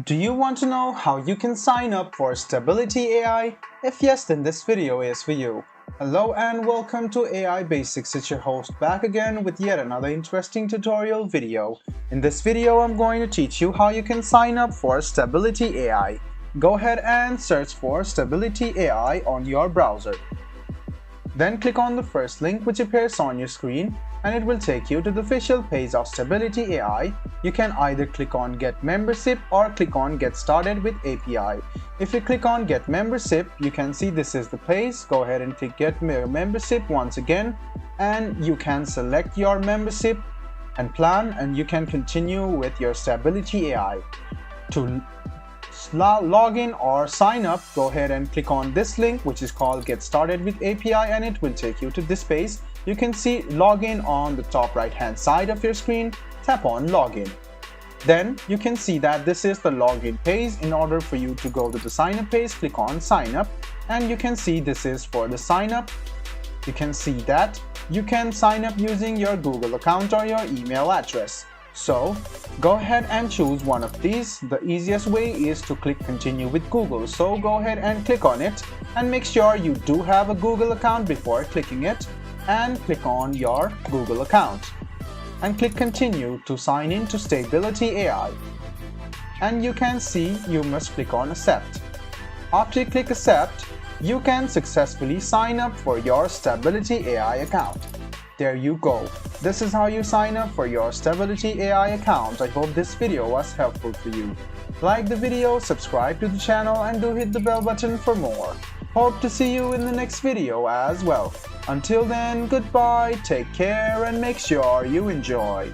Do you want to know how you can sign up for Stability AI? If yes, then this video is for you. Hello and welcome to AI Basics. It's your host back again with yet another interesting tutorial video. In this video, I'm going to teach you how you can sign up for Stability AI. Go ahead and search for Stability AI on your browser. Then click on the first link which appears on your screen and it will take you to the official page of Stability AI. You can either click on Get Membership or click on Get Started with API. If you click on Get Membership, you can see this is the page. Go ahead and click Get Membership once again and you can select your membership and plan and you can continue with your Stability AI. To log in or sign up, go ahead and click on this link which is called Get Started with API and it will take you to this page. You can see login on the top right hand side of your screen. Tap on login. Then you can see that this is the login page. In order for you to go to the sign up page, click on sign up and you can see this is for the sign up. You can see that you can sign up using your Google account or your email address. So go ahead and choose one of these. The easiest way is to click continue with Google. So go ahead and click on it and make sure you do have a Google account before clicking it and click on your Google account and click continue to sign in to Stability AI. And you can see you must click on accept. After you click accept, you can successfully sign up for your Stability AI account. There you go. This is how you sign up for your Stability AI account. I hope this video was helpful for you. Like the video, subscribe to the channel and do hit the bell button for more. Hope to see you in the next video as well. Until then, goodbye, take care and make sure you enjoy.